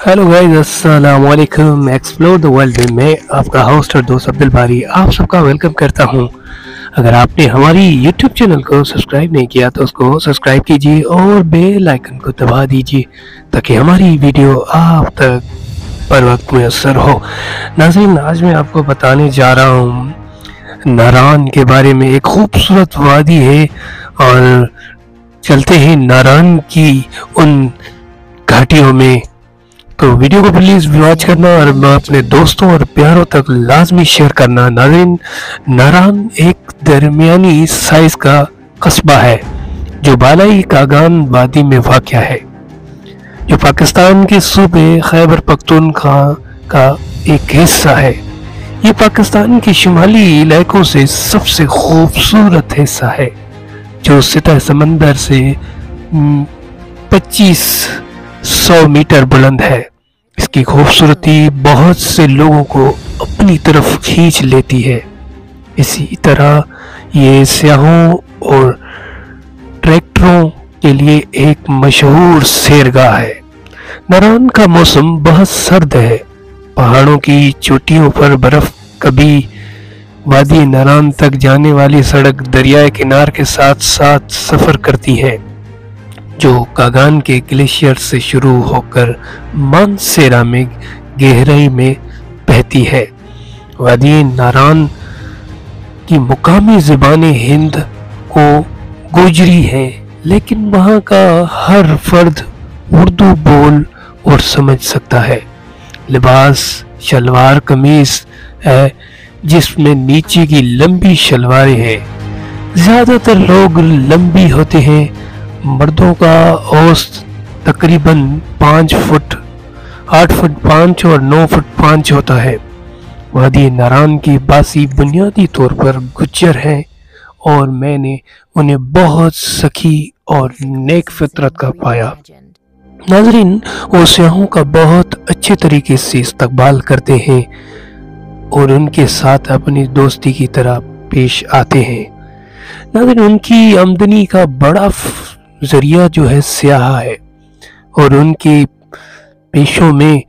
Hello guys, अस्सलाम वालेकुम। Explore the world में मैं आपका होस्ट और दोस्त अब्दुल बारी आप सबका वेलकम करता हूं। अगर आपने हमारी यूट्यूब चैनल को सब्सक्राइब नहीं किया तो उसको सब्सक्राइब कीजिए और बेल आइकन को दबा दीजिए ताकि हमारी वीडियो आप तक पर वक्त मुयस्सर हो। नाज़रीन, आज मैं आपको बताने जा रहा हूँ नारान के बारे में। एक खूबसूरत वादी है और चलते हैं नारान की उन घाटियों में। तो वीडियो को प्लीज़ वॉच करना और अपने दोस्तों और प्यारों तक लाजमी शेयर करना। नाज़रीन, नारान एक दरमियानी साइज़ का कस्बा है जो बालाई कागान वादी में वाक़या है, जो पाकिस्तान के सूबे खैबर पख्तूनख्वा का एक हिस्सा है। ये पाकिस्तान के शुमाली इलाकों से सबसे खूबसूरत हिस्सा है जो सतह समंदर से 2500 मीटर बुलंद है। इसकी खूबसूरती बहुत से लोगों को अपनी तरफ खींच लेती है। इसी तरह ये सयाहों और ट्रैक्टरों के लिए एक मशहूर सैरगाह है। नारान का मौसम बहुत सर्द है। पहाड़ों की चोटियों पर बर्फ कभी वादी नारान तक जाने वाली सड़क दरियाए किनार के साथ साथ सफ़र करती है जो कागान के ग्लेशियर से शुरू होकर मानसेरा में गहराई में बहती है। वादी नारान की मुकामी ज़बान हिंद को गोजरी है, लेकिन वहाँ का हर फर्द उर्दू बोल और समझ सकता है। लिबास शलवार कमीज है जिसमें नीचे की लंबी शलवारें हैं। ज़्यादातर लोग लंबी होते हैं। मर्दों का औसत तकरीबन 5 फुट 8 फुट 5 और 9 फुट 5 होता है। वादी नारान की बासी बुनियादी तौर पर गुज्जर हैं और मैंने उन्हें बहुत सखी और नेक फितरत का पाया। नाज़रीन, वो सयाहों का बहुत अच्छे तरीके से इस्तकबाल करते हैं और उनके साथ अपनी दोस्ती की तरह पेश आते हैं। नाज़रीन, उनकी आमदनी का बड़ा जरिया जो है सियाह है और उनके पेशों में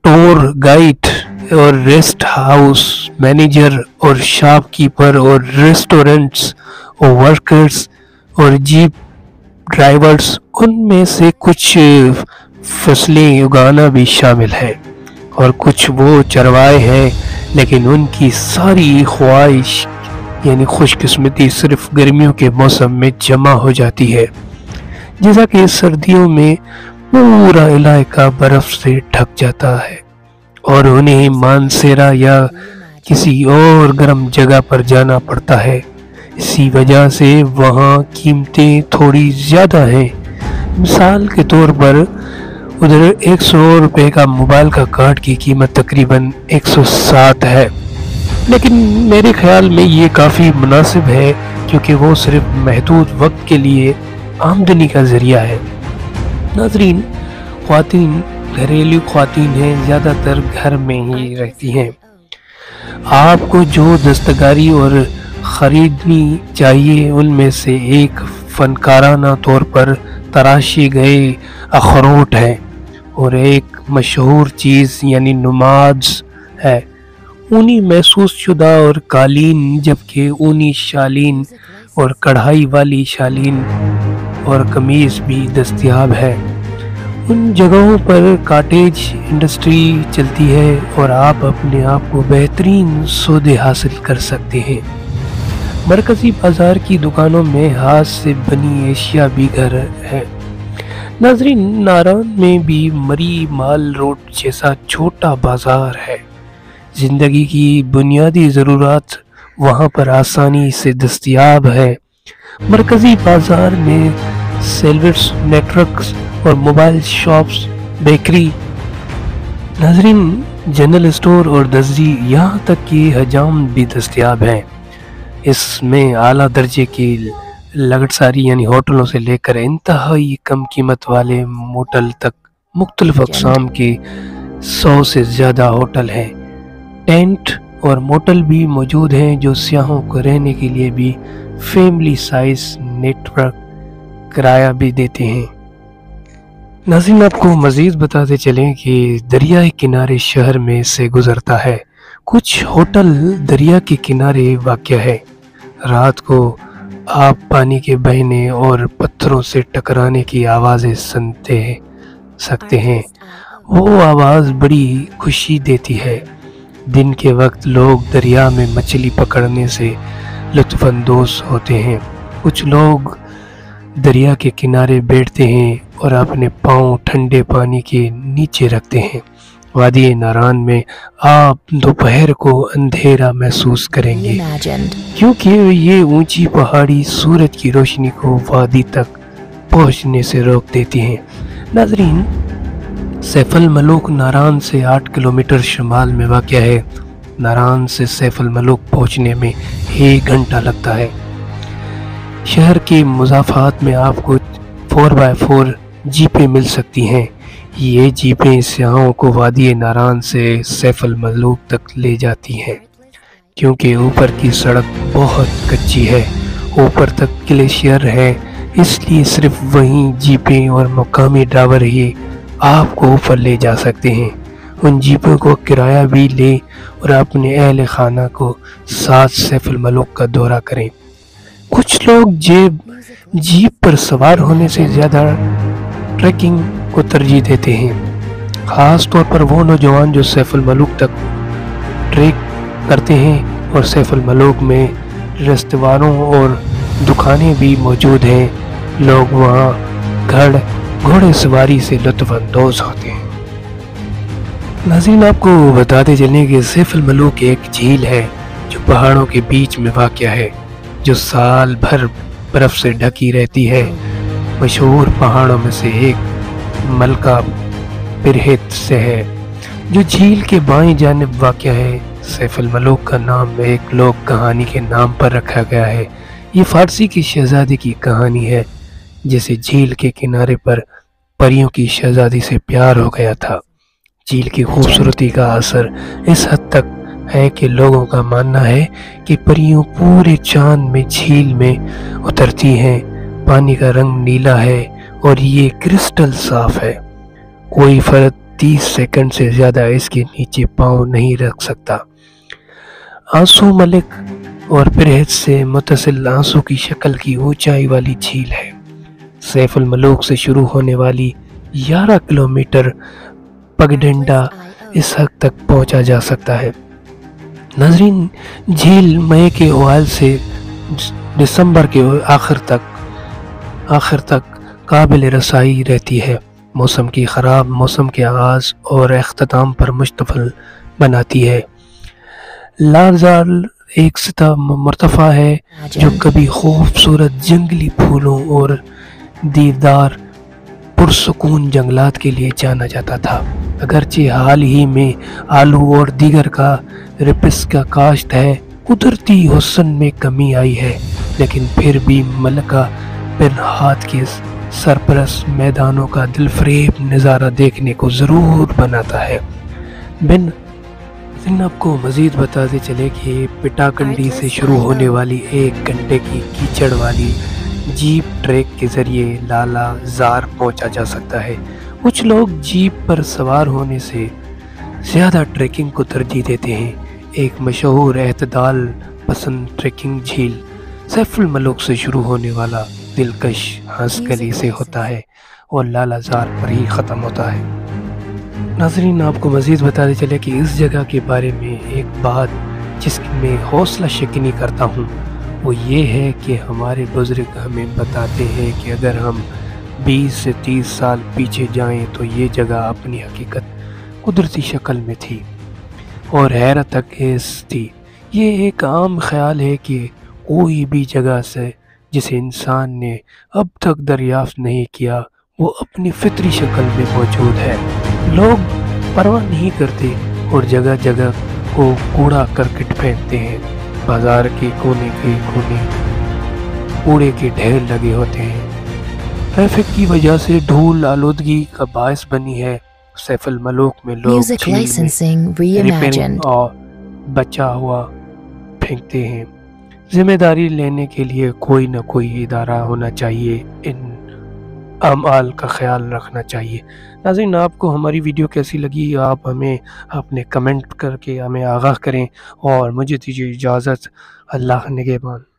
टूर गाइड और रेस्ट हाउस मैनेजर और शॉपकीपर और रेस्टोरेंट्स और वर्कर्स और जीप ड्राइवर्स, उनमें से कुछ फसलें उगाना भी शामिल है और कुछ वो चरवाए हैं, लेकिन उनकी सारी ख्वाहिश यानी खुशकिस्मती सिर्फ गर्मियों के मौसम में जमा हो जाती है। जैसा कि सर्दियों में पूरा इलाका बर्फ से ढक जाता है और उन्हें मानसेरा या किसी और गर्म जगह पर जाना पड़ता है। इसी वजह से वहाँ कीमतें थोड़ी ज़्यादा हैं। मिसाल के तौर पर उधर 100 रुपये का मोबाइल का कार्ड की कीमत तकरीबन 107 है, लेकिन मेरे ख्याल में ये काफ़ी मुनासिब है क्योंकि वो सिर्फ महदूद वक्त के लिए आमदनी का ज़रिया है। नाज़रीन, ख्वातीन घरेलू ख्वातीन हैं, ज़्यादातर घर में ही रहती हैं। आपको जो दस्तकारी और ख़रीदनी चाहिए उनमें से एक फ़नकाराना तौर पर तराशे गए अखरोट है और एक मशहूर चीज़ यानी नुमाज है। ऊनी महसूस शुदा और कालीन, जबकि ऊनी शालीन और कढ़ाई वाली शालीन और कमीज़ भी दस्तयाब है। उन जगहों पर कॉटेज इंडस्ट्री चलती है और आप अपने आप को बेहतरीन सौदे हासिल कर सकते हैं। मरकज़ी बाज़ार की दुकानों में हाथ से बनी एशिया भी घर है। नाज़रीन, नारान में भी मरी माल रोड जैसा छोटा बाज़ार है। ज़िंदगी की बुनियादी ज़रूरत वहाँ पर आसानी से दस्तयाब है। मरकज़ी बाज़ार में सेलर्स नेटवर्क्स और मोबाइल शॉप्स, बेकरी, नाज़रीन जनरल स्टोर और दर्जी, यहाँ तक कि हजाम भी दस्तयाब हैं। इसमें आला दर्जे की लगटसारी यानी होटलों से लेकर इंतहाई कम कीमत वाले मोटल तक मुख्तलिफ अक़साम के 100 से ज़्यादा होटल हैं। टेंट और मोटल भी मौजूद हैं जो सियाहों को रहने के लिए भी फैमिली साइज नेटवर्क किराया भी देते हैं। नाज़रीन, आपको मज़ीद बताते चलें कि दरियाए किनारे शहर में से गुज़रता है। कुछ होटल दरिया के किनारे वाक़या है। रात को आप पानी के बहने और पत्थरों से टकराने की आवाज़ें सकते हैं। वो आवाज़ बड़ी खुशी देती है। दिन के वक्त लोग दरिया में मछली पकड़ने से लुत्फ़अंदोज़ होते हैं। कुछ लोग दरिया के किनारे बैठते हैं और अपने पाँव ठंडे पानी के नीचे रखते हैं। वादी नारान में आप दोपहर को अंधेरा महसूस करेंगे क्योंकि ये ऊंची पहाड़ी सूरज की रोशनी को वादी तक पहुंचने से रोक देती हैं। नाज़रीन, सैफ अल मलूक नारान से 8 किलोमीटर शुमाल में वाक़या है। नारान से सैफ अल मलूक पहुंचने में 1 घंटा लगता है। शहर के मुज़ाफ़ात में आपको 4x4 जीपें मिल सकती हैं। ये जीपें सियाहों को वादी नारान से सैफ अल मलूक तक ले जाती हैं। क्योंकि ऊपर की सड़क बहुत कच्ची है, ऊपर तक ग्लेशियर है, इसलिए सिर्फ वहीं जीपें और मकामी ड्राइवर ही आपको ऊपर ले जा सकते हैं। उन जीपों को किराया भी लें और अपने अहल खाना को साथ सैफ अल मलूक का दौरा करें। कुछ लोग जीप पर सवार होने से ज़्यादा ट्रैकिंग को तरजीह देते हैं, ख़ास तौर पर वो नौजवान जो सैफ अल मलूक तक ट्रैक करते हैं। और सैफ अल मलूक में रेस्तवारों और दुकानें भी मौजूद हैं। लोग वहाँ घोड़े सवारी से लुत्फ़अंदोज़ होते हैं। नाज़रीन, आपको बताते चलें कि सैफ अल मलूक एक झील है जो पहाड़ों के बीच में वाक़या है, जो साल भर बर्फ़ से ढकी रहती है। मशहूर पहाड़ों में से एक मलका पिरहित से है, जो झील के बाईं जानिब वाक़या है। सैफ अल मलूक का नाम एक लोक कहानी के नाम पर रखा गया है। ये फ़ारसी की शहज़ादी की कहानी है, जिसे झील के किनारे पर परियों की शहज़ादी से प्यार हो गया था। झील की खूबसूरती का असर इस हद तक है कि लोगों का मानना है कि परियों पूरे चांद में झील में उतरती हैं। पानी का रंग नीला है और ये क्रिस्टल साफ है। कोई फर्द 30 सेकंड से ज़्यादा इसके नीचे पाँव नहीं रख सकता। आंसू मलिक और पिरहित से मुतसिल आंसू की शक्ल की ऊंचाई वाली झील है। सैफ अल मलूक से शुरू होने वाली 11 किलोमीटर पगडंडा इस हद तक पहुंचा जा सकता है। नाज़रीन, झील मई के अवाइल से दिसंबर के आखिर तक काबिल रसाई रहती है। मौसम की ख़राब मौसम के आगाज़ और अख्ताम पर मुश्तमिल बनाती है। लारजाल एक सतह मरतफ़ा है जो कभी खूबसूरत जंगली फूलों और देवदार पुरसुकून जंगलात के लिए जाना जाता था। अगरचे हाल ही में आलू और दीगर का रिपिस का काश्त है, कुदरती हुस्न में कमी आई है, लेकिन फिर भी मलका पिरहात के सरपरस्त मैदानों का दिलफरेब नज़ारा देखने को ज़रूर बनाता है। आपको मज़ीद बताते चले कि पिटाकंडी से शुरू होने वाली 1 घंटे की कीचड़ वाली जीप ट्रैक के ज़रिए लाला ज़ार पहुंचा जा सकता है। कुछ लोग जीप पर सवार होने से ज़्यादा ट्रैकिंग को तरजीह देते हैं। एक मशहूर एतदाल पसंद ट्रैकिंग झील सैफ अल मलूक से शुरू होने वाला दिलकश हंसगली से होता है और लाला ज़ार पर ही ख़त्म होता है। नाज़रीन, आपको मज़ीद बताते चले कि इस जगह के बारे में एक बात जिसमें हौसला शिकनी करता हूँ, वो ये है कि हमारे बुज़ुर्ग हमें बताते हैं कि अगर हम 20 से 30 साल पीछे जाएं तो ये जगह अपनी हकीकत कुदरती शक्ल में थी और हैरत अंगेज़ थी। ये एक आम ख्याल है कि कोई भी जगह से जिसे इंसान ने अब तक दरियाफ्त नहीं किया वो अपनी फितरी शक्ल में मौजूद है। लोग परवाह नहीं करते और जगह जगह को कूड़ा करकट फेंकते हैं। बाजार के कोने कूड़े के ढेर लगे होते हैं। ट्रैफिक की वजह से धूल आलूदगी का बायस बनी है। सैफ अल मलूक में लोग रिपेयरिंग और बचा हुआ फेंकते हैं। जिम्मेदारी लेने के लिए कोई न कोई इदारा होना चाहिए। इन اعمال کا خیال رکھنا چاہیے۔ ناظرین، آپ کو ہماری ویڈیو کیسی لگی؟ آپ ہمیں اپنے کمنٹ کر کے ہمیں آگاہ کریں، اور مجھے دیجیے اجازت۔ اللہ نگہبان۔